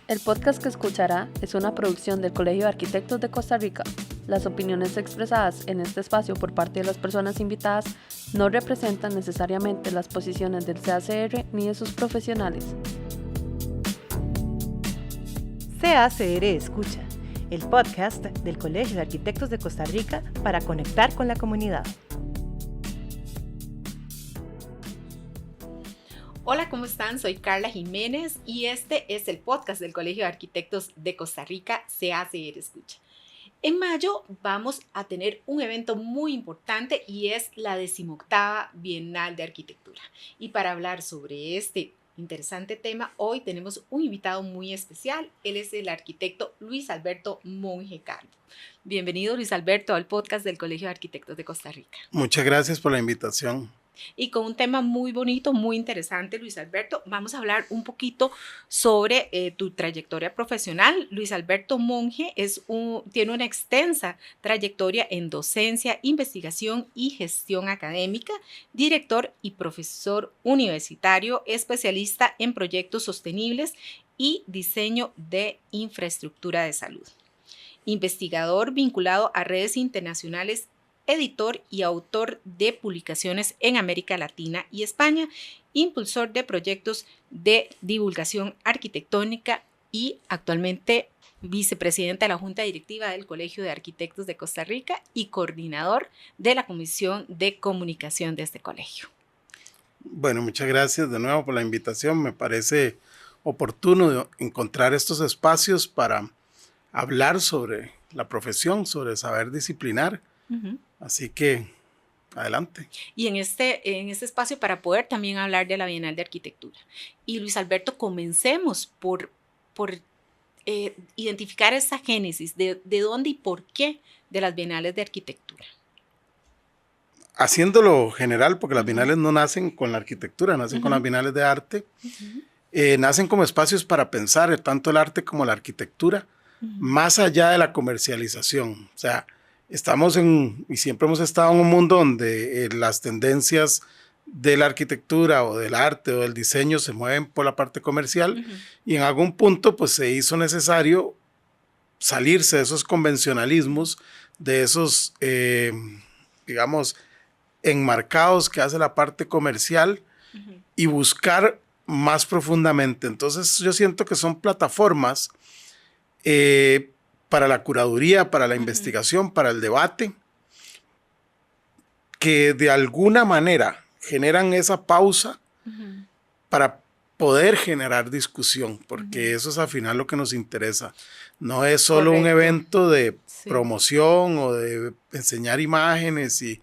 El podcast que escuchará es una producción del Colegio de Arquitectos de Costa Rica. Las opiniones expresadas en este espacio por parte de las personas invitadas no representan necesariamente las posiciones del CACR ni de sus profesionales. CACR Escucha, el podcast del Colegio de Arquitectos de Costa Rica para conectar con la comunidad. Hola, ¿cómo están? Soy Carla Jiménez y este es el podcast del Colegio de Arquitectos de Costa Rica, CACR Escucha. En mayo vamos a tener un evento muy importante y es la 18ª Bienal de Arquitectura. Y para hablar sobre este interesante tema, hoy tenemos un invitado muy especial. Él es el arquitecto Luis Alberto Monge Calvo. Bienvenido, Luis Alberto, al podcast del Colegio de Arquitectos de Costa Rica. Muchas gracias por la invitación. Y con un tema muy bonito, muy interesante, Luis Alberto, vamos a hablar un poquito sobre tu trayectoria profesional. Luis Alberto Monge tiene una extensa trayectoria en docencia, investigación y gestión académica, director y profesor universitario, especialista en proyectos sostenibles y diseño de infraestructura de salud. Investigador vinculado a redes internacionales, editor y autor de publicaciones en América Latina y España, impulsor de proyectos de divulgación arquitectónica y actualmente vicepresidente de la Junta Directiva del Colegio de Arquitectos de Costa Rica y coordinador de la Comisión de Comunicación de este colegio. Bueno, muchas gracias de nuevo por la invitación. Me parece oportuno encontrar estos espacios para hablar sobre la profesión, sobre saber disciplinar. Uh-huh. Así que, adelante. Y en este espacio para poder también hablar de la Bienal de Arquitectura. Y Luis Alberto, comencemos por identificar esa génesis, de dónde y por qué de las Bienales de Arquitectura. Haciéndolo general, porque las bienales no nacen con la arquitectura, nacen con las bienales de arte. Nacen como espacios para pensar tanto el arte como la arquitectura, más allá de la comercialización. O sea, y siempre hemos estado en un mundo donde las tendencias de la arquitectura o del arte o del diseño se mueven por la parte comercial, y en algún punto pues se hizo necesario salirse de esos convencionalismos, de esos, digamos, enmarcados que hace la parte comercial y buscar más profundamente. Entonces yo siento que son plataformas para la curaduría, para la investigación, para el debate, que de alguna manera generan esa pausa para poder generar discusión, porque eso es al final lo que nos interesa. No es solo un evento de promoción o de enseñar imágenes y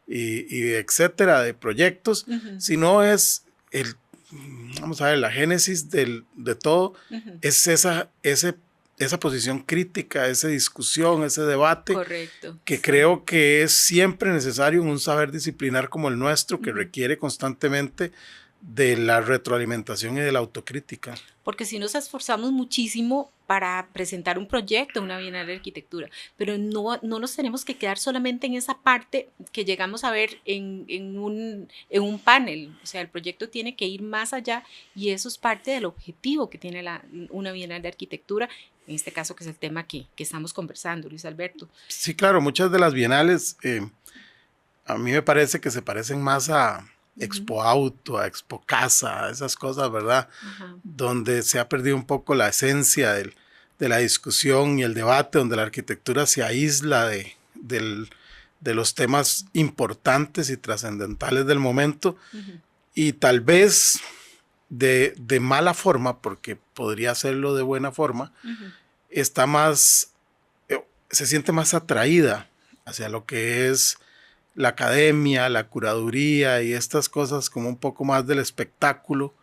etcétera, de proyectos, sino es vamos a ver, la génesis de todo, es esa posición crítica, esa discusión, ese debate. Correcto. Que creo que es siempre necesario en un saber disciplinar como el nuestro, que requiere constantemente de la retroalimentación y de la autocrítica. Porque si nos esforzamos muchísimo para presentar un proyecto, una Bienal de Arquitectura, pero no nos tenemos que quedar solamente en esa parte que llegamos a ver en un panel. O sea, el proyecto tiene que ir más allá y eso es parte del objetivo que tiene una Bienal de Arquitectura, en este caso que es el tema que estamos conversando, Luis Alberto. Sí, claro, muchas de las bienales a mí me parece que se parecen más a Expo Auto, a Expo Casa, esas cosas, ¿verdad? Donde se ha perdido un poco la esencia de la discusión y el debate, donde la arquitectura se aísla de los temas importantes y trascendentales del momento, y tal vez de mala forma, porque podría hacerlo de buena forma, está más, se siente más atraída hacia lo que es la academia, la curaduría y estas cosas, como un poco más del espectáculo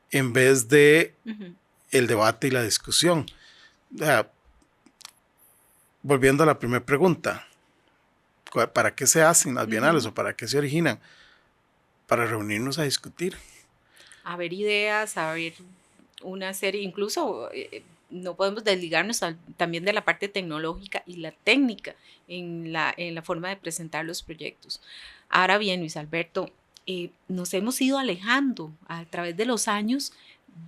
en vez de el debate y la discusión. Volviendo a la primera pregunta, ¿para qué se hacen las bienales o para qué se originan? Para reunirnos a discutir. A ver ideas, a ver una serie, incluso no podemos desligarnos también de la parte tecnológica y la técnica en la forma de presentar los proyectos. Ahora bien, Luis Alberto, nos hemos ido alejando a través de los años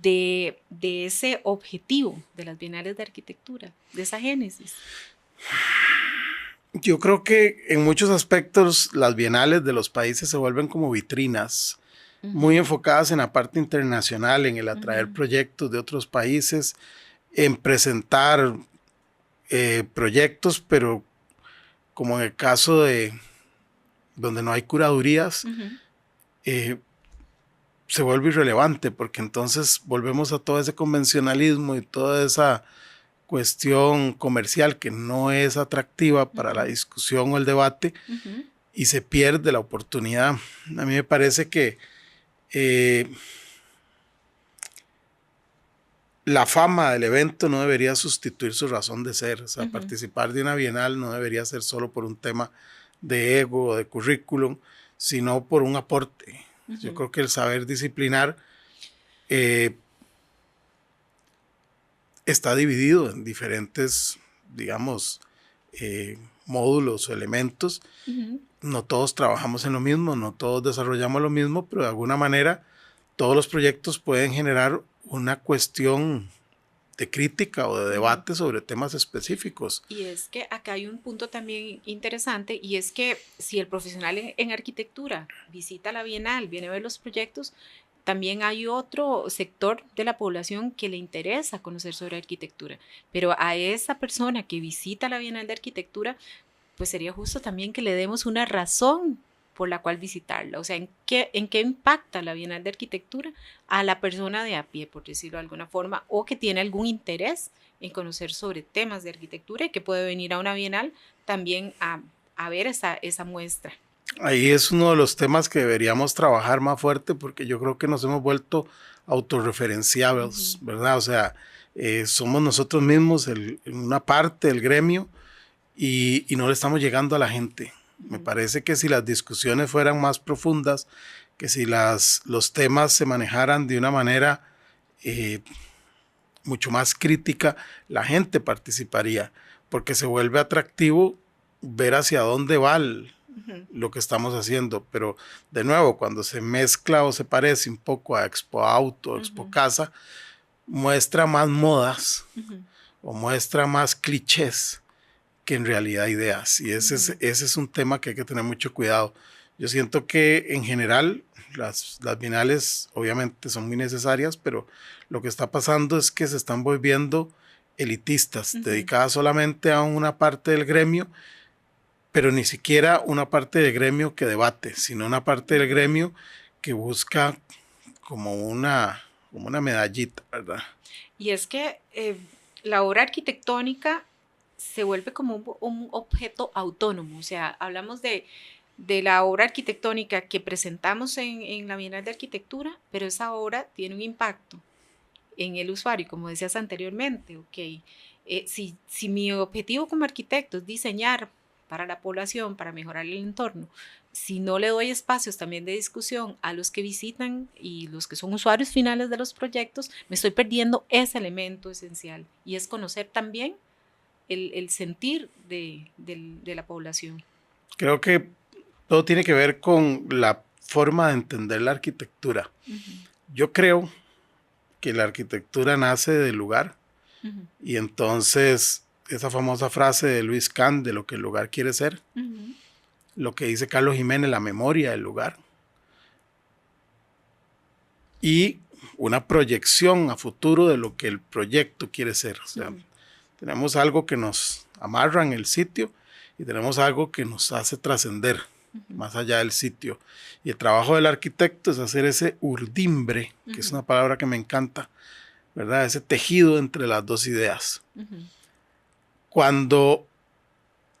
de ese objetivo de las bienales de arquitectura, de esa génesis? Yo creo que en muchos aspectos las bienales de los países se vuelven como vitrinas, muy enfocadas en la parte internacional, en el atraer proyectos de otros países, en presentar proyectos, pero como en el caso de donde no hay curadurías, se vuelve irrelevante, porque entonces volvemos a todo ese convencionalismo y toda esa cuestión comercial que no es atractiva para la discusión o el debate, y se pierde la oportunidad. A mí me parece que la fama del evento no debería sustituir su razón de ser. O sea, participar de una bienal no debería ser solo por un tema de ego o de currículum, sino por un aporte. Yo creo que el saber disciplinar está dividido en diferentes, digamos, módulos o elementos. No todos trabajamos en lo mismo, no todos desarrollamos lo mismo, pero de alguna manera todos los proyectos pueden generar una cuestión de crítica o de debate sobre temas específicos. Y es que acá hay un punto también interesante, y es que si el profesional en arquitectura visita la bienal, viene a ver los proyectos, también hay otro sector de la población que le interesa conocer sobre arquitectura, pero a esa persona que visita la bienal de arquitectura, pues sería justo también que le demos una razón por la cual visitarla. O sea, ¿en qué impacta la bienal de arquitectura a la persona de a pie, por decirlo de alguna forma, o que tiene algún interés en conocer sobre temas de arquitectura y que puede venir a una bienal también a ver esa muestra? Ahí es uno de los temas que deberíamos trabajar más fuerte, porque yo creo que nos hemos vuelto autorreferenciables, ¿verdad? O sea, somos nosotros mismos una parte del gremio y no le estamos llegando a la gente. Me parece que si las discusiones fueran más profundas, que si los temas se manejaran de una manera mucho más crítica, la gente participaría, porque se vuelve atractivo ver hacia dónde va lo que estamos haciendo. Pero de nuevo, cuando se mezcla o se parece un poco a Expo Auto, Expo Casa, muestra más modas o muestra más clichés que en realidad ideas, y ese es un tema que hay que tener mucho cuidado. Yo siento que en general las bienales obviamente son muy necesarias, pero lo que está pasando es que se están volviendo elitistas, dedicadas solamente a una parte del gremio, pero ni siquiera una parte del gremio que debate, sino una parte del gremio que busca como una medallita, ¿verdad? Y es que la obra arquitectónica se vuelve como un objeto autónomo. O sea, hablamos de la obra arquitectónica que presentamos en la Bienal de Arquitectura, pero esa obra tiene un impacto en el usuario, como decías anteriormente. Okay. Si mi objetivo como arquitecto es diseñar para la población, para mejorar el entorno, si no le doy espacios también de discusión a los que visitan y los que son usuarios finales de los proyectos, me estoy perdiendo ese elemento esencial, y es conocer también el sentir de la población. Creo que todo tiene que ver con la forma de entender la arquitectura. Yo creo que la arquitectura nace del lugar, y entonces esa famosa frase de Luis Kahn, de lo que el lugar quiere ser, lo que dice Carlos Jiménez, la memoria del lugar, y una proyección a futuro de lo que el proyecto quiere ser. O sea, tenemos algo que nos amarra en el sitio y tenemos algo que nos hace trascender más allá del sitio. Y el trabajo del arquitecto es hacer ese urdimbre, que es una palabra que me encanta, ¿verdad? Ese tejido entre las dos ideas. Cuando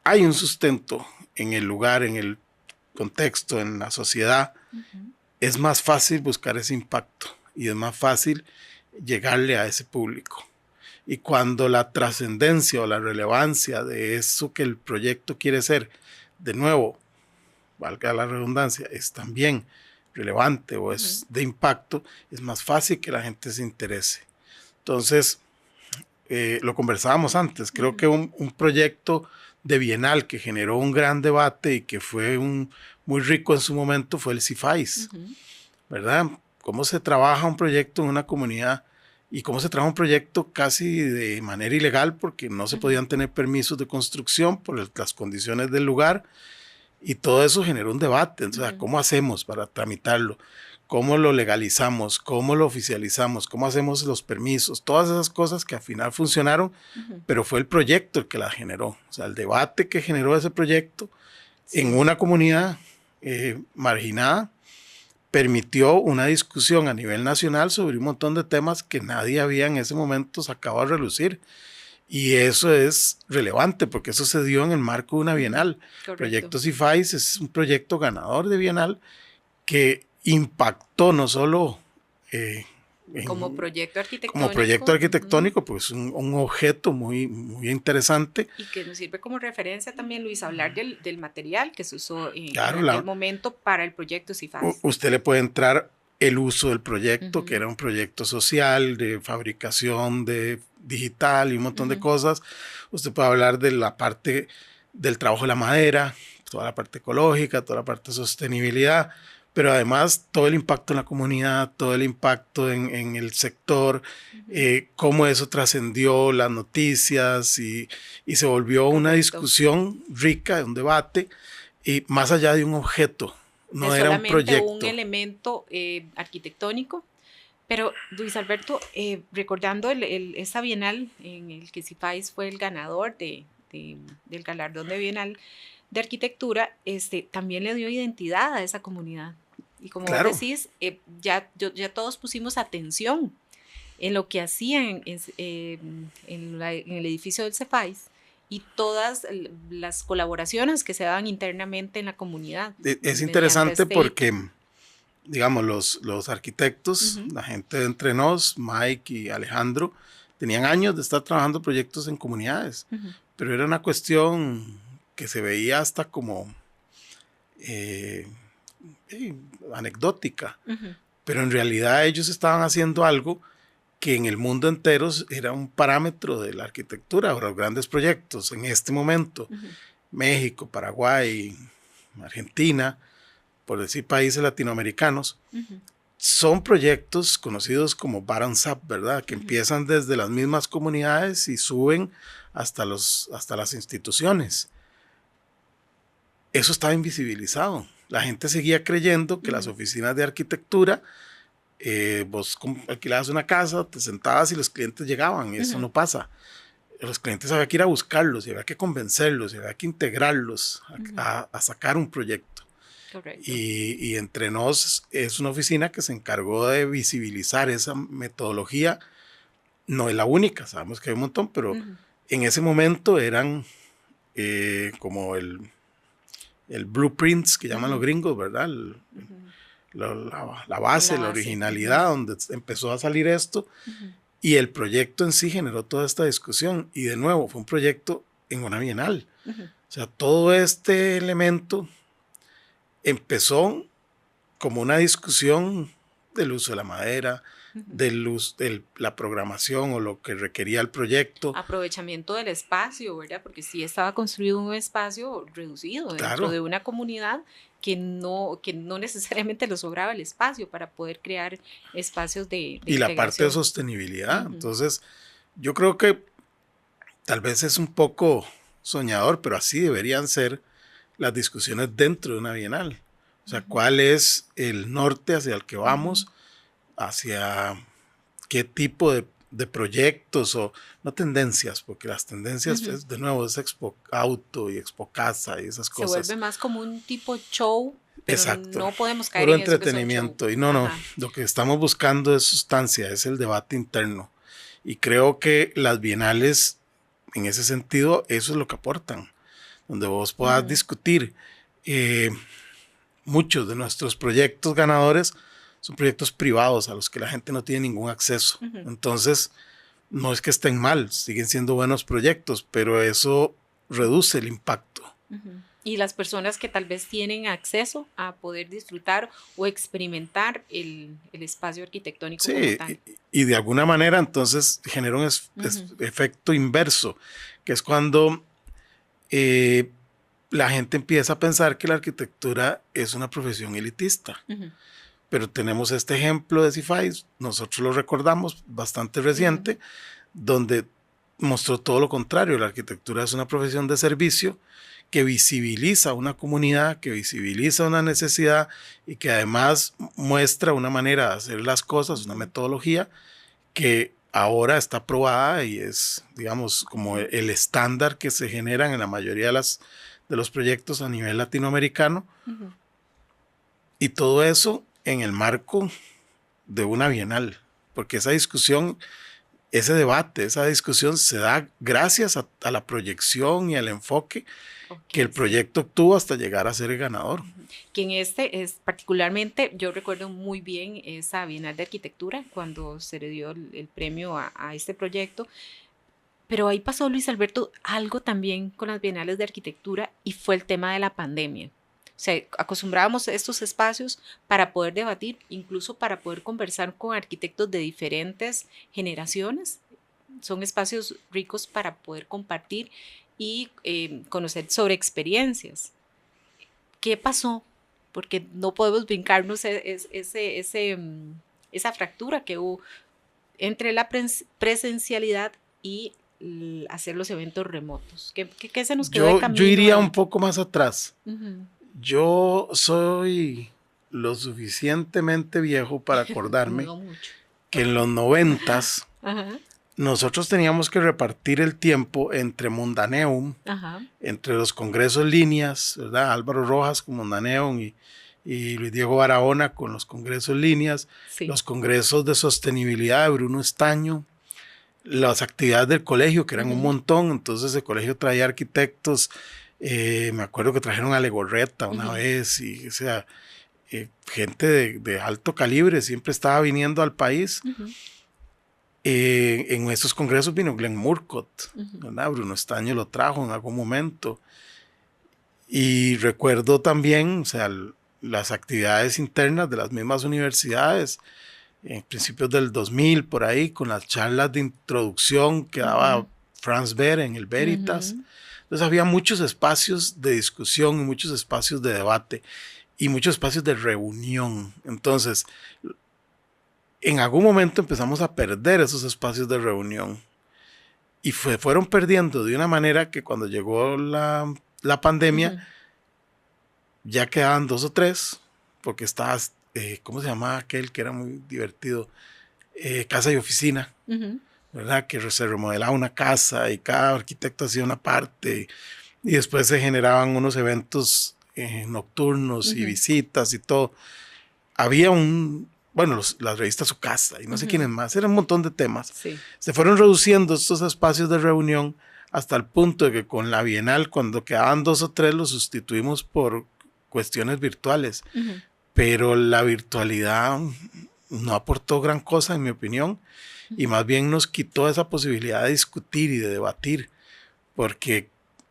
hay un sustento en el lugar, en el contexto, en la sociedad, es más fácil buscar ese impacto y es más fácil llegarle a ese público. Y cuando la trascendencia o la relevancia de eso que el proyecto quiere ser, de nuevo, valga la redundancia, es también relevante o es de impacto, es más fácil que la gente se interese. Entonces, lo conversábamos antes, creo que un proyecto de bienal que generó un gran debate y que fue muy rico en su momento fue el CIFAIS, ¿verdad? cómo se trabaja un proyecto en una comunidad y cómo se trabaja un proyecto casi de manera ilegal porque no se podían tener permisos de construcción por las condiciones del lugar, y todo eso generó un debate. Entonces, ¿cómo hacemos para tramitarlo? ¿Cómo lo legalizamos? ¿Cómo lo oficializamos? ¿Cómo hacemos los permisos? Todas esas cosas que al final funcionaron, pero fue el proyecto el que las generó. O sea, el debate que generó ese proyecto en una comunidad marginada permitió una discusión a nivel nacional sobre un montón de temas que nadie había en ese momento sacado a relucir. Y eso es relevante porque eso se dio en el marco de una bienal. Correcto. Proyecto CIFAIS es un proyecto ganador de bienal que impactó no solo como proyecto arquitectónico. Como proyecto arquitectónico, pues un objeto muy, muy interesante. Y que nos sirve como referencia también, Luis, hablar del material que se usó en Claro, aquel momento para el proyecto CIFAIS. Usted le puede entrar el uso del proyecto, que era un proyecto social, de fabricación de digital y un montón de cosas. Usted puede hablar de la parte del trabajo de la madera, toda la parte ecológica, toda la parte de sostenibilidad, pero además todo el impacto en la comunidad, todo el impacto en el sector, cómo eso trascendió las noticias y se volvió una discusión rica, un debate, y más allá de un objeto, no era un proyecto. Un elemento arquitectónico. Pero Luis Alberto, recordando esa bienal en el que CIFAIS fue el ganador del galardón de bienal de arquitectura, también le dio identidad a esa comunidad. Y como claro. vos decís, ya todos pusimos atención en lo que hacían en el edificio del CIFAIS y todas las colaboraciones que se daban internamente en la comunidad. Es interesante porque, digamos, los arquitectos, la gente de entre nos, Mike y Alejandro, tenían años de estar trabajando proyectos en comunidades, pero era una cuestión que se veía hasta como anecdótica, pero en realidad ellos estaban haciendo algo que en el mundo entero era un parámetro de la arquitectura o los grandes proyectos. En este momento, México, Paraguay, Argentina, por decir países latinoamericanos, son proyectos conocidos como bottoms-up, ¿verdad? Que empiezan desde las mismas comunidades y suben hasta las instituciones. Eso estaba invisibilizado. La gente seguía creyendo que las oficinas de arquitectura, vos alquilabas una casa, te sentabas y los clientes llegaban, y eso no pasa. Los clientes había que ir a buscarlos, y había que convencerlos, y había que integrarlos a sacar un proyecto. Correcto. Y entre nos es una oficina que se encargó de visibilizar esa metodología. No es la única, sabemos que hay un montón, pero en ese momento eran como el blueprints que llaman los gringos, ¿verdad? La base, la originalidad, donde empezó a salir esto, y el proyecto en sí generó toda esta discusión, y de nuevo fue un proyecto en una bienal. O sea, todo este elemento empezó como una discusión del uso de la madera, de la programación o lo que requería el proyecto. Aprovechamiento del espacio, ¿verdad? Porque sí estaba construido un espacio reducido dentro de una comunidad que no necesariamente le sobraba el espacio para poder crear espacios de y la parte de sostenibilidad. Entonces, yo creo que tal vez es un poco soñador, pero así deberían ser las discusiones dentro de una bienal. O sea, ¿cuál es el norte hacia el que vamos? Hacia qué tipo de proyectos, o no tendencias, porque las tendencias, de nuevo, es Expo Auto y Expo Casa y esas cosas. Se vuelve más como un tipo show, pero exacto, no podemos caer puro en entretenimiento. Y no, lo que estamos buscando es sustancia, es el debate interno. Y creo que las bienales, en ese sentido, eso es lo que aportan, donde vos puedas discutir. Muchos de nuestros proyectos ganadores son proyectos privados a los que la gente no tiene ningún acceso. Entonces, no es que estén mal, siguen siendo buenos proyectos, pero eso reduce el impacto. Y las personas que tal vez tienen acceso a poder disfrutar o experimentar el espacio arquitectónico. Sí, y de alguna manera entonces genera un efecto inverso, que es cuando la gente empieza a pensar que la arquitectura es una profesión elitista. pero tenemos este ejemplo de CIFAI, nosotros lo recordamos, bastante reciente, donde mostró todo lo contrario. La arquitectura es una profesión de servicio que visibiliza una comunidad, que visibiliza una necesidad y que además muestra una manera de hacer las cosas, una metodología que ahora está probada y es, digamos, como el estándar que se generan en la mayoría de los proyectos a nivel latinoamericano. Y todo eso en el marco de una bienal, porque esa discusión, ese debate, esa discusión se da gracias a la proyección y al enfoque que el proyecto tuvo hasta llegar a ser el ganador. Que en este es particularmente, yo recuerdo muy bien esa Bienal de Arquitectura cuando se le dio el premio a este proyecto, pero ahí pasó, Luis Alberto, algo también con las Bienales de Arquitectura y fue el tema de la pandemia. O sea, acostumbrábamos estos espacios para poder debatir, incluso para poder conversar con arquitectos de diferentes generaciones. Son espacios ricos para poder compartir y conocer sobre experiencias. ¿Qué pasó? Porque no podemos brincarnos esa fractura que hubo entre la presencialidad y hacer los eventos remotos. ¿Qué se nos quedó de camino? Yo iría un poco más atrás. Yo soy lo suficientemente viejo para acordarme que en los 90s nosotros teníamos que repartir el tiempo entre Mundaneum, entre los congresos líneas, ¿verdad? Álvaro Rojas con Mundaneum y Luis Diego Barahona con los congresos líneas, los congresos de sostenibilidad de Bruno Estaño, las actividades del colegio, que eran un montón. Entonces el colegio traía arquitectos, me acuerdo que trajeron a Legorreta una vez, y o sea, gente de alto calibre siempre estaba viniendo al país. En esos congresos vino Glenn Murcott, ¿verdad? Bruno Estaño lo trajo en algún momento. Y recuerdo también, o sea, las actividades internas de las mismas universidades, en principios del 2000, por ahí, con las charlas de introducción que daba Franz Behr en el Veritas. Entonces había muchos espacios de discusión y muchos espacios de debate y muchos espacios de reunión. Entonces, en algún momento empezamos a perder esos espacios de reunión y fueron perdiendo de una manera que cuando llegó la pandemia ya quedaban 2 o 3, porque estaba, ¿cómo se llamaba aquel que era muy divertido? Casa y oficina, ¿verdad? Que se remodelaba una casa y cada arquitecto hacía una parte y después se generaban unos eventos nocturnos y visitas y todo. Había las revistas Su Casa y no sé quiénes más, eran un montón de temas. Se fueron reduciendo estos espacios de reunión hasta el punto de que con la Bienal, cuando quedaban 2 o 3, los sustituimos por cuestiones virtuales. Pero la virtualidad no aportó gran cosa, en mi opinión, y más bien nos quitó esa posibilidad de discutir y de debatir, porque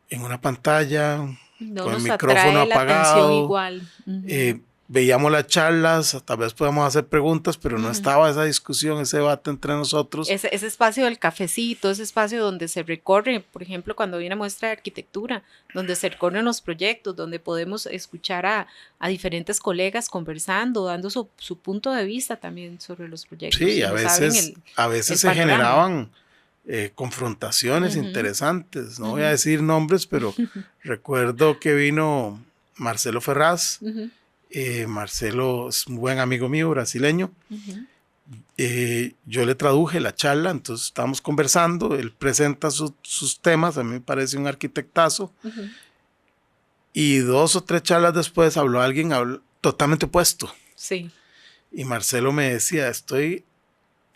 en una pantalla, con el micrófono apagado, igual. veíamos las charlas, tal vez podíamos hacer preguntas, pero no estaba esa discusión, ese debate entre nosotros. Ese espacio del cafecito, ese espacio donde se recorre, por ejemplo, cuando hay una muestra de arquitectura, donde se recorren los proyectos, donde podemos escuchar a diferentes colegas conversando, dando su punto de vista también sobre los proyectos. Sí, a veces se generaban confrontaciones interesantes. No voy a decir nombres, pero recuerdo que vino Marcelo Ferraz. Marcelo es un buen amigo mío, brasileño. Yo le traduje la charla, entonces estábamos conversando, él presenta sus temas, a mí me parece un arquitectazo, y 2 o 3 charlas después habló alguien totalmente opuesto. Y Marcelo me decía, estoy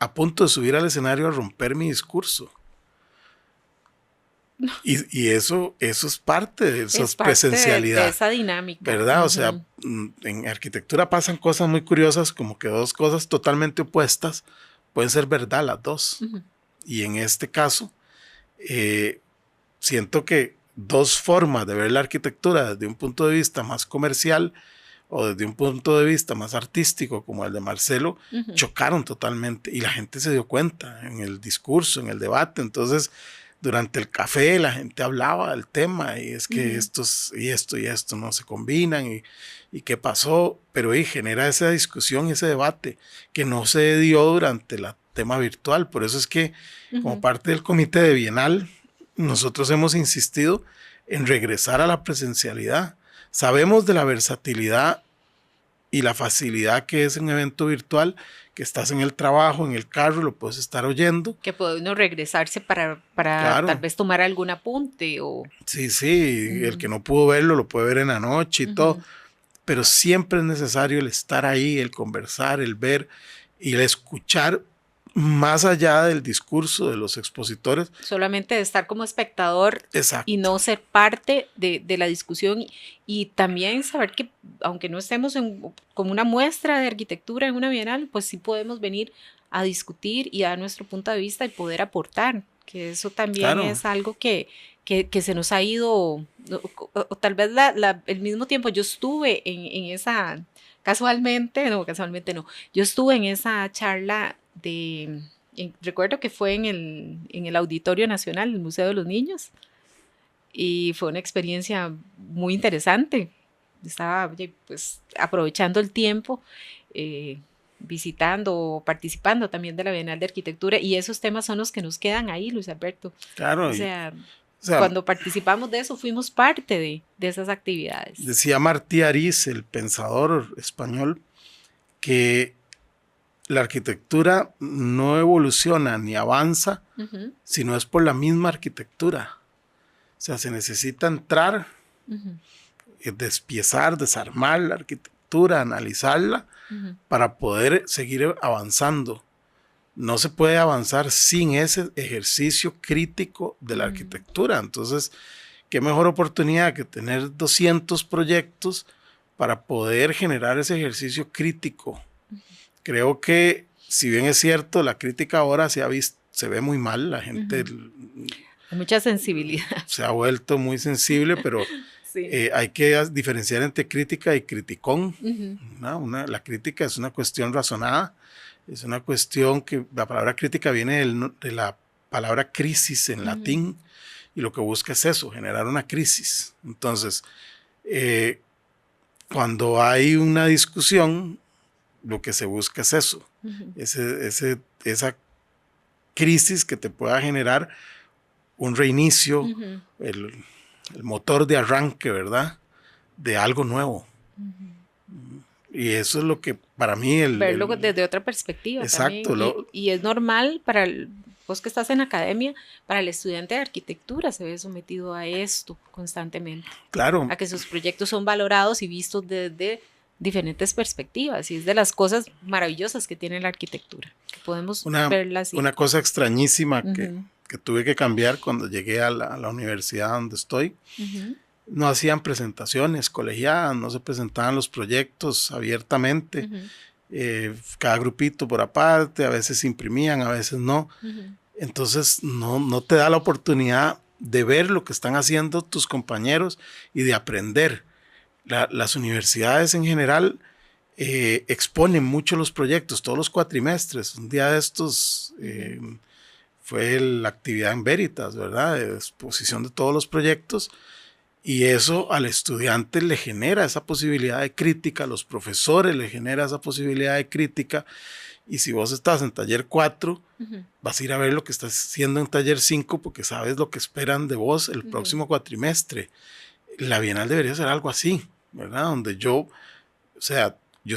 a punto de subir al escenario a romper mi discurso. Y eso es parte de esa presencialidad. De esa dinámica. ¿Verdad? O sea, en arquitectura pasan cosas muy curiosas, como que 2 cosas totalmente opuestas pueden ser verdad las 2. Y en este caso, siento que 2 formas de ver la arquitectura desde un punto de vista más comercial o desde un punto de vista más artístico, como el de Marcelo, chocaron totalmente. Y la gente se dio cuenta en el discurso, en el debate. Entonces, durante el café la gente hablaba del tema y es que estos y esto no se combinan y qué pasó, pero genera esa discusión, ese debate que no se dio durante el tema virtual. Por eso es que como parte del comité de Bienal, nosotros hemos insistido en regresar a la presencialidad. Sabemos de la versatilidad y la facilidad que es un evento virtual, que estás en el trabajo, en el carro, lo puedes estar oyendo. Que puede uno regresarse para Claro. tal vez tomar algún apunte o... Sí, el que no pudo verlo lo puede ver en la noche y todo, pero siempre es necesario el estar ahí, el conversar, el ver y el escuchar más allá del discurso de los expositores. Solamente de estar como espectador. Exacto. Y no ser parte de la discusión y también saber que aunque no estemos como una muestra de arquitectura en una bienal, pues sí podemos venir a discutir y dar nuestro punto de vista y poder aportar, que eso también es algo que se nos ha ido, o tal vez el mismo tiempo yo estuve en esa, casualmente no, yo estuve en esa charla recuerdo que fue en el Auditorio Nacional, el Museo de los Niños, y fue una experiencia muy interesante. Estaba pues aprovechando el tiempo, visitando, participando también de la Bienal de Arquitectura, y esos temas son los que nos quedan ahí, Luis Alberto. Claro. O sea, cuando participamos de eso, fuimos parte de esas actividades. Decía Martí Ariz, el pensador español, que la arquitectura no evoluciona ni avanza si no es por la misma arquitectura. O sea, se necesita entrar, despiezar, desarmar la arquitectura, analizarla para poder seguir avanzando. No se puede avanzar sin ese ejercicio crítico de la arquitectura. Entonces, qué mejor oportunidad que tener 200 proyectos para poder generar ese ejercicio crítico. Creo que, si bien es cierto, la crítica ahora se ve muy mal, la gente Hay mucha sensibilidad. Se ha vuelto muy sensible, pero sí. Hay que diferenciar entre crítica y criticón. La crítica es una cuestión razonada, es una cuestión que la palabra crítica viene de la palabra crisis en latín, y lo que busca es eso, generar una crisis. Entonces, cuando hay una discusión, lo que se busca es eso, esa crisis que te pueda generar un reinicio, el motor de arranque, ¿verdad? De algo nuevo. Y eso es lo que para mí... Verlo desde otra perspectiva. Exacto. También. Y es normal para vos que estás en academia, para el estudiante de arquitectura se ve sometido a esto constantemente. Claro. A que sus proyectos son valorados y vistos desde diferentes perspectivas, y es de las cosas maravillosas que tiene la arquitectura, que podemos verla así. Una cosa extrañísima que tuve que cambiar cuando llegué a la universidad donde estoy, no hacían presentaciones colegiadas, no se presentaban los proyectos abiertamente, cada grupito por aparte, a veces imprimían, a veces no. Entonces no te da la oportunidad de ver lo que están haciendo tus compañeros y de aprender. Las universidades en general exponen mucho los proyectos, todos los cuatrimestres. Un día de estos fue la actividad en Veritas, ¿verdad? De exposición de todos los proyectos, y eso al estudiante le genera esa posibilidad de crítica, a los profesores le genera esa posibilidad de crítica, y si vos estás en taller 4, vas a ir a ver lo que estás haciendo en taller 5 porque sabes lo que esperan de vos el próximo cuatrimestre. La Bienal debería ser algo así, ¿verdad? Donde yo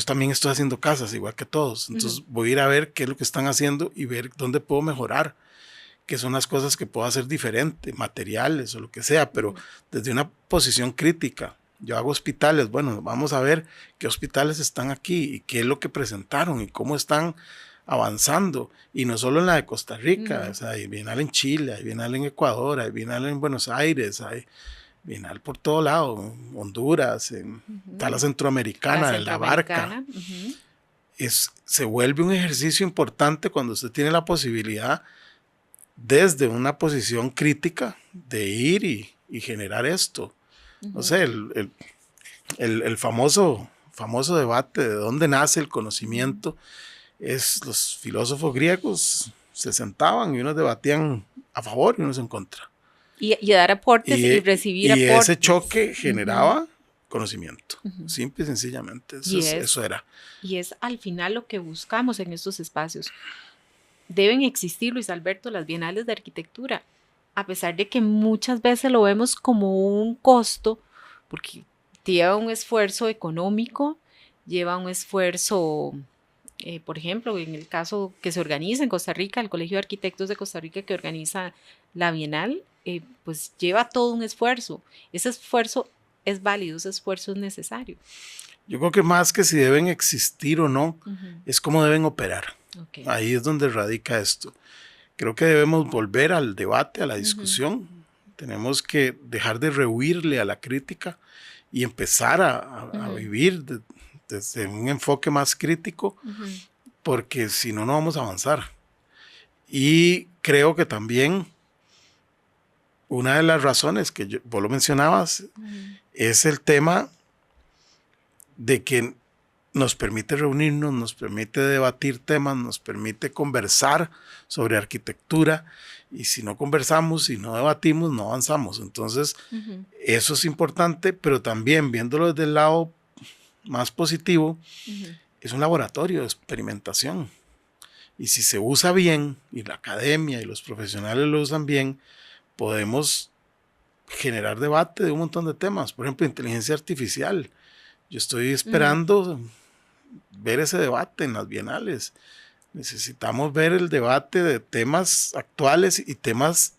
también estoy haciendo casas igual que todos, entonces voy a ir a ver qué es lo que están haciendo y ver dónde puedo mejorar, qué son las cosas que puedo hacer diferente, materiales o lo que sea, pero desde una posición crítica. Yo hago hospitales, bueno, vamos a ver qué hospitales están aquí y qué es lo que presentaron y cómo están avanzando, y no solo en la de Costa Rica, o sea, hay Bienal en Chile, hay Bienal en Ecuador, hay Bienal en Buenos Aires, hay Bienal por todo lado, Honduras, está la Centroamericana, en La Barca. Se vuelve un ejercicio importante cuando usted tiene la posibilidad, desde una posición crítica, de ir y generar esto. No sé, el famoso debate de dónde nace el conocimiento es: los filósofos griegos se sentaban y unos debatían a favor y unos en contra. Y dar aportes y recibir aportes. Y ese choque generaba conocimiento, simple y sencillamente. Eso era. Y es al final lo que buscamos en estos espacios. Deben existir, Luis Alberto, las bienales de arquitectura, a pesar de que muchas veces lo vemos como un costo, porque lleva un esfuerzo económico, lleva un esfuerzo, por ejemplo, en el caso que se organiza en Costa Rica, el Colegio de Arquitectos de Costa Rica que organiza la bienal, pues lleva todo un esfuerzo. Ese esfuerzo es válido, ese esfuerzo es necesario. Yo creo que más que si deben existir o no, es cómo deben operar. Okay. Ahí es donde radica esto. Creo que debemos volver al debate, a la discusión. Tenemos que dejar de rehuirle a la crítica y empezar a vivir desde un enfoque más crítico, porque si no, no vamos a avanzar. Y creo que también una de las razones que vos lo mencionabas es el tema de que nos permite reunirnos, nos permite debatir temas, nos permite conversar sobre arquitectura, y si no conversamos, si no debatimos, no avanzamos. Entonces, eso es importante, pero también viéndolo desde el lado más positivo, es un laboratorio de experimentación. Y si se usa bien, y la academia y los profesionales lo usan bien, podemos generar debate de un montón de temas. Por ejemplo, inteligencia artificial. Yo estoy esperando ver ese debate en las bienales. Necesitamos ver el debate de temas actuales y temas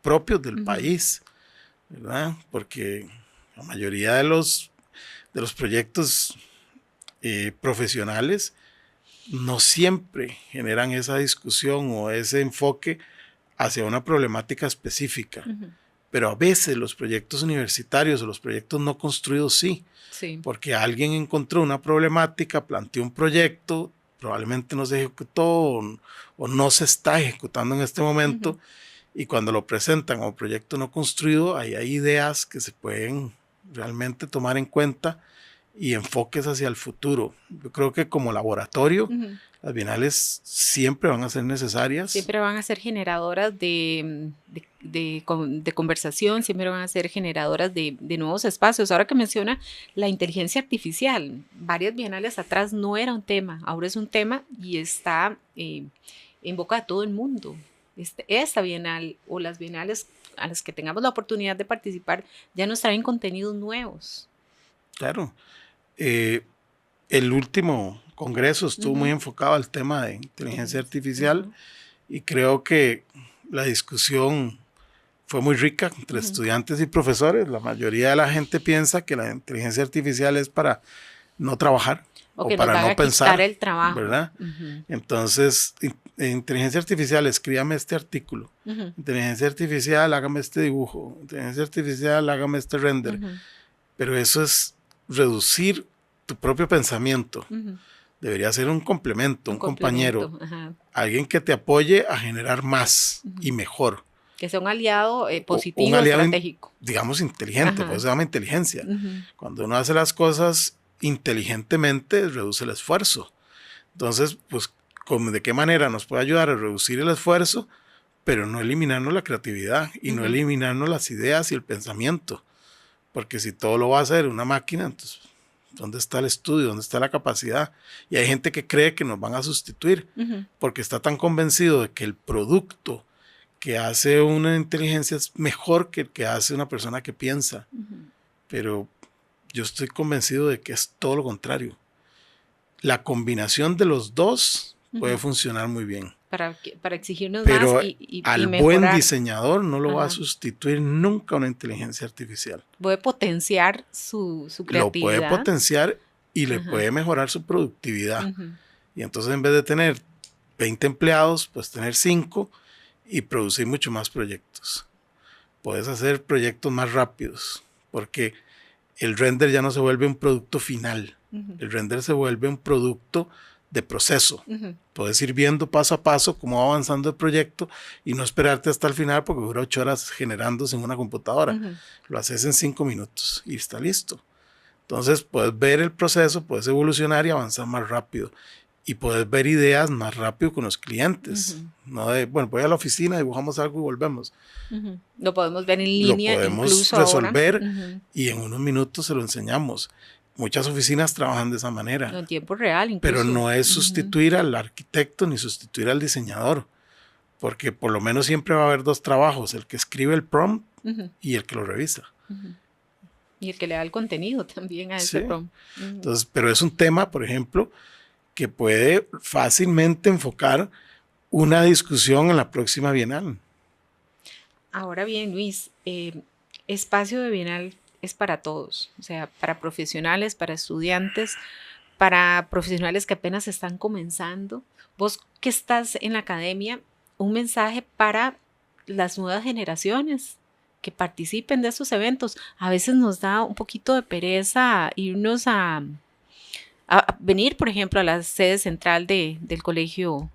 propios del país, ¿verdad? Porque la mayoría de los proyectos profesionales no siempre generan esa discusión o ese enfoque hacia una problemática específica. Pero a veces los proyectos universitarios o los proyectos no construidos sí. Porque alguien encontró una problemática, planteó un proyecto, probablemente no se ejecutó o no se está ejecutando en este momento, y cuando lo presentan como proyecto no construido, ahí hay ideas que se pueden realmente tomar en cuenta y enfoques hacia el futuro. Yo creo que como laboratorio, las bienales siempre van a ser necesarias. Siempre van a ser generadoras de conversación, siempre van a ser generadoras de nuevos espacios. Ahora que menciona la inteligencia artificial, varias bienales atrás no era un tema, ahora es un tema y está en boca de todo el mundo. Esta bienal o las bienales a las que tengamos la oportunidad de participar ya nos traen contenidos nuevos. Claro. El último congreso estuvo muy enfocado al tema de inteligencia artificial y creo que la discusión fue muy rica entre estudiantes y profesores. La mayoría de la gente piensa que la inteligencia artificial es para no trabajar o para no pensar el trabajo, ¿verdad? Entonces, inteligencia artificial, escríbame este artículo. Inteligencia artificial, hágame este dibujo. Inteligencia artificial, hágame este render. Pero eso es reducir tu propio pensamiento. Debería ser un complemento, un compañero, alguien que te apoye a generar más y mejor. Que sea un aliado positivo, un aliado estratégico. Digamos inteligente, por eso se llama inteligencia. Cuando uno hace las cosas inteligentemente, reduce el esfuerzo. Entonces, pues, ¿de qué manera nos puede ayudar a reducir el esfuerzo, pero no eliminarnos la creatividad y no eliminarnos las ideas y el pensamiento? Porque si todo lo va a hacer una máquina, entonces, ¿dónde está el estudio? ¿Dónde está la capacidad? Y hay gente que cree que nos van a sustituir porque está tan convencido de que el producto que hace una inteligencia es mejor que el que hace una persona que piensa. Pero yo estoy convencido de que es todo lo contrario. La combinación de los dos puede funcionar muy bien. Para exigirnos pero más y al mejorar. buen diseñador no lo va a sustituir nunca una inteligencia artificial. Puede potenciar su creatividad. Lo puede potenciar y le puede mejorar su productividad. Y entonces en vez de tener 20 empleados, pues tener 5 y producir mucho más proyectos. Puedes hacer proyectos más rápidos porque el render ya no se vuelve un producto final. El render se vuelve un producto de proceso. Puedes ir viendo paso a paso cómo va avanzando el proyecto y no esperarte hasta el final porque dura 8 horas generándose en una computadora. Lo haces en 5 minutos y está listo. Entonces puedes ver el proceso, puedes evolucionar y avanzar más rápido. y poder ver ideas más rápido con los clientes. No de, bueno, voy a la oficina, dibujamos algo y volvemos. Lo podemos ver en línea, lo podemos incluso resolver ahora. y en unos minutos se lo enseñamos. Muchas oficinas trabajan de esa manera. En tiempo real, incluso. Pero no es sustituir al arquitecto ni sustituir al diseñador, porque por lo menos siempre va a haber dos trabajos, el que escribe el prompt y el que lo revisa. Y el que le da el contenido también a ese prompt. Entonces, pero es un tema, por ejemplo, que puede fácilmente enfocar una discusión en la próxima Bienal. Ahora bien, Luis, espacio de Bienal es para todos, o sea, para profesionales, para estudiantes, para profesionales que apenas están comenzando. Vos que estás en la academia, un mensaje para las nuevas generaciones que participen de estos eventos. A veces nos da un poquito de pereza irnos a venir, por ejemplo, a la sede central del Colegio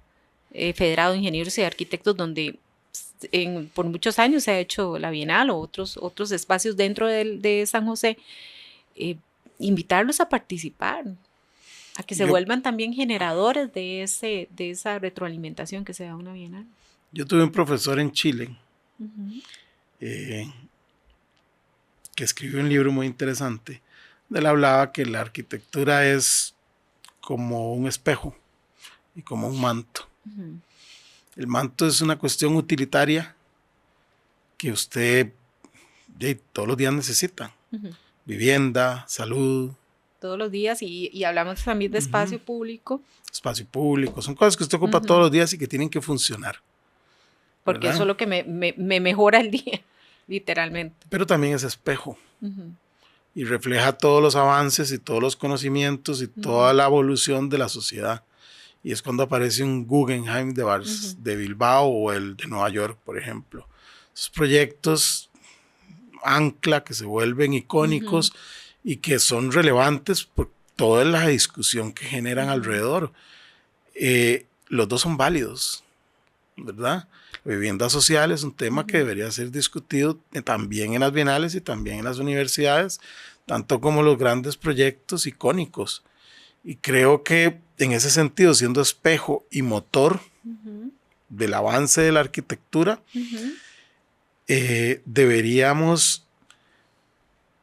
Federado de Ingenieros y Arquitectos, donde por muchos años se ha hecho la Bienal o otros espacios dentro de San José. Invitarlos a participar, a que se vuelvan también generadores de esa retroalimentación que se da a una Bienal. Yo tuve un profesor en Chile que escribió un libro muy interesante. Él hablaba que la arquitectura es como un espejo y como un manto. El manto es una cuestión utilitaria que usted todos los días necesita. Vivienda, salud. Todos los días y hablamos también de espacio público. Espacio público, son cosas que usted ocupa todos los días y que tienen que funcionar. Porque ¿verdad? eso es lo que me mejora el día, literalmente. Pero también es espejo. Y refleja todos los avances y todos los conocimientos y toda la evolución de la sociedad. Y es cuando aparece un Guggenheim de Bilbao o el de Nueva York, por ejemplo. Esos proyectos ancla que se vuelven icónicos y que son relevantes por toda la discusión que generan alrededor. Los dos son válidos, ¿verdad? La vivienda social es un tema que debería ser discutido también en las bienales y también en las universidades, tanto como los grandes proyectos icónicos. Y creo que en ese sentido, siendo espejo y motor del avance de la arquitectura, deberíamos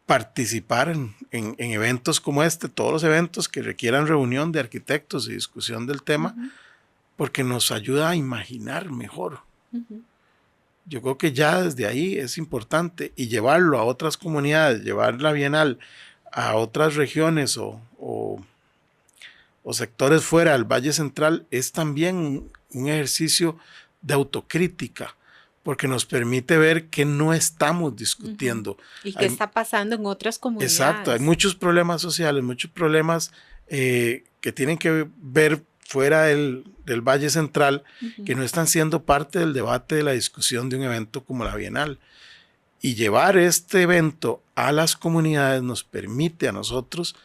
participar en eventos como este, todos los eventos que requieran reunión de arquitectos y discusión del tema, porque nos ayuda a imaginar mejor. Yo creo que ya desde ahí es importante y llevarlo a otras comunidades, llevar la Bienal a otras regiones o sectores fuera del Valle Central es también un ejercicio de autocrítica, porque nos permite ver que no estamos discutiendo. Y qué está pasando en otras comunidades. Exacto, hay muchos problemas sociales, muchos problemas que tienen que ver fuera del Valle Central, que no están siendo parte del debate, de la discusión de un evento como la Bienal. Y llevar este evento a las comunidades nos permite a nosotros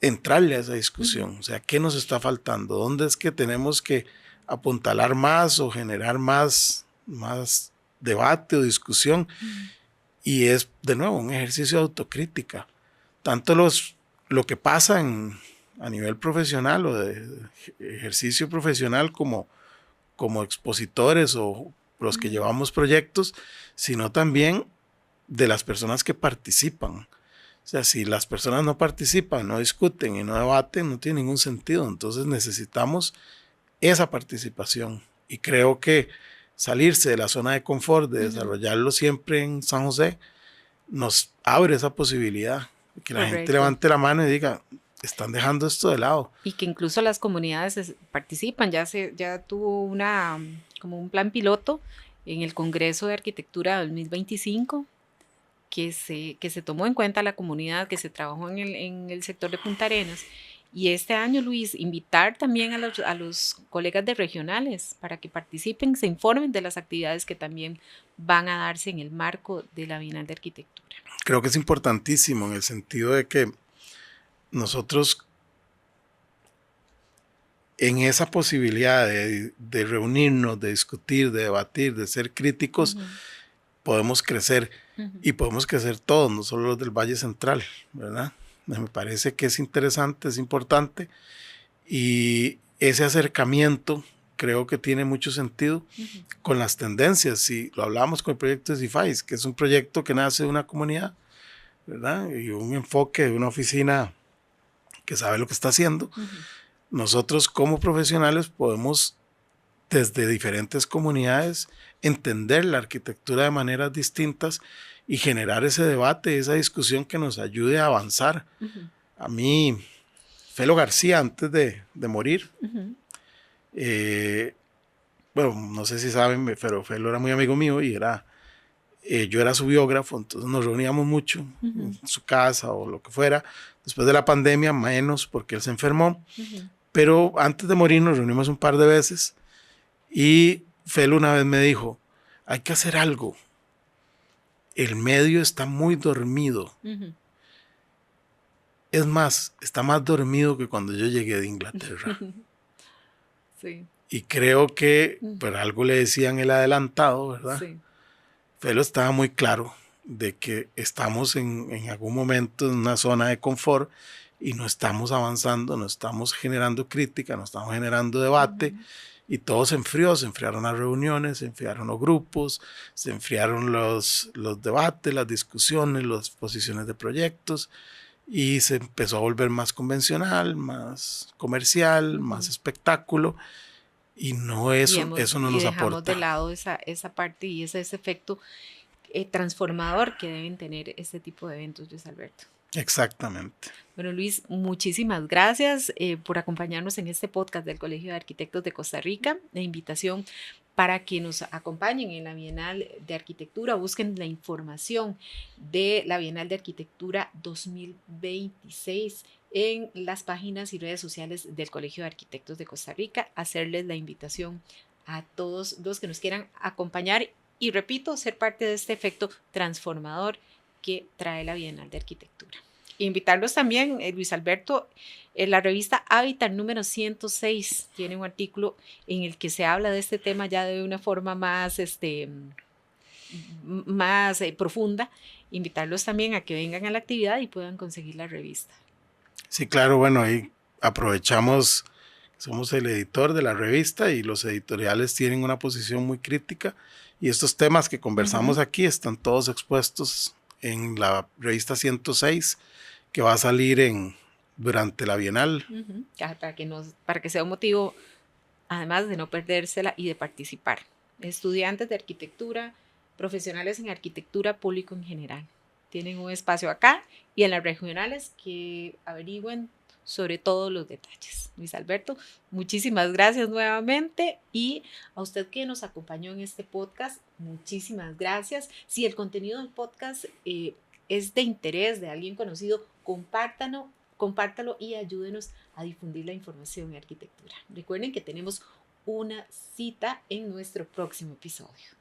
entrarle a esa discusión. O sea, ¿qué nos está faltando? ¿Dónde es que tenemos que apuntalar más o generar más debate o discusión? Y es, de nuevo, un ejercicio de autocrítica. Tanto lo que pasa a nivel profesional o de ejercicio profesional como expositores o los que llevamos proyectos, sino también de las personas que participan. O sea, si las personas no participan, no discuten y no debaten, no tiene ningún sentido. Entonces necesitamos esa participación. Y creo que salirse de la zona de confort, de desarrollarlo siempre en San José, nos abre esa posibilidad. Que la gente levante la mano y diga, están dejando esto de lado. Y que incluso las comunidades participan. Ya tuvo como un plan piloto en el Congreso de Arquitectura 2025, que se tomó en cuenta la comunidad, que se trabajó en el sector de Punta Arenas. Y este año, Luis, invitar también a los colegas de regionales para que participen, se informen de las actividades que también van a darse en el marco de la Bienal de Arquitectura. Creo que es importantísimo en el sentido de que nosotros en esa posibilidad de reunirnos, de discutir, de debatir, de ser críticos, podemos crecer y podemos crecer todos, no solo los del Valle Central, ¿verdad? Me parece que es interesante, es importante Y ese acercamiento creo que tiene mucho sentido con las tendencias. Y lo hablamos con el proyecto de CIFAIS, que es un proyecto que nace de una comunidad, ¿verdad? Y un enfoque de una oficina que sabe lo que está haciendo. Nosotros como profesionales podemos, desde diferentes comunidades, entender la arquitectura de maneras distintas y generar ese debate, esa discusión que nos ayude a avanzar. A mí, Felo García, antes de morir, bueno, no sé si saben, pero Felo era muy amigo mío y yo era su biógrafo, entonces nos reuníamos mucho en su casa o lo que fuera. Después de la pandemia, menos porque él se enfermó, pero antes de morir nos reunimos un par de veces y Felo una vez me dijo, hay que hacer algo, el medio está muy dormido. Es más, está más dormido que cuando yo llegué de Inglaterra. Sí. Y creo que por algo le decían el adelantado, ¿verdad? Sí. Felo estaba muy claro de que estamos en algún momento en una zona de confort y no estamos avanzando, no estamos generando crítica, no estamos generando debate. Y todo se enfriaron las reuniones, se enfriaron los grupos, se enfriaron los debates, las discusiones, las posiciones de proyectos y se empezó a volver más convencional, más comercial, más espectáculo y no eso no nos dejamos aporta. de lado esa parte y ese efecto transformador que deben tener este tipo de eventos, Luis Alberto. Exactamente. Bueno, Luis, muchísimas gracias por acompañarnos en este podcast del Colegio de Arquitectos de Costa Rica. La invitación para que nos acompañen en la Bienal de Arquitectura, busquen la información de la Bienal de Arquitectura 2026 en las páginas y redes sociales del Colegio de Arquitectos de Costa Rica, hacerles la invitación a todos los que nos quieran acompañar y, repito, ser parte de este efecto transformador que trae la Bienal de Arquitectura. Invitarlos también, Luis Alberto, en la revista Hábitat número 106 tiene un artículo en el que se habla de este tema ya de una forma más, más profunda. Invitarlos también a que vengan a la actividad y puedan conseguir la revista. Sí, claro, bueno, ahí aprovechamos, somos el editor de la revista y los editoriales tienen una posición muy crítica y estos temas que conversamos aquí están todos expuestos en la revista 106 que va a salir durante la Bienal. Para que sea un motivo, además de no perdérsela y de participar. Estudiantes de arquitectura, profesionales en arquitectura, público en general. Tienen un espacio acá y en las regionales que averigüen sobre todos los detalles. Luis Alberto, muchísimas gracias nuevamente y a usted que nos acompañó en este podcast, muchísimas gracias. Si el contenido del podcast es de interés de alguien conocido, compártalo y ayúdenos a difundir la información en arquitectura. Recuerden que tenemos una cita en nuestro próximo episodio.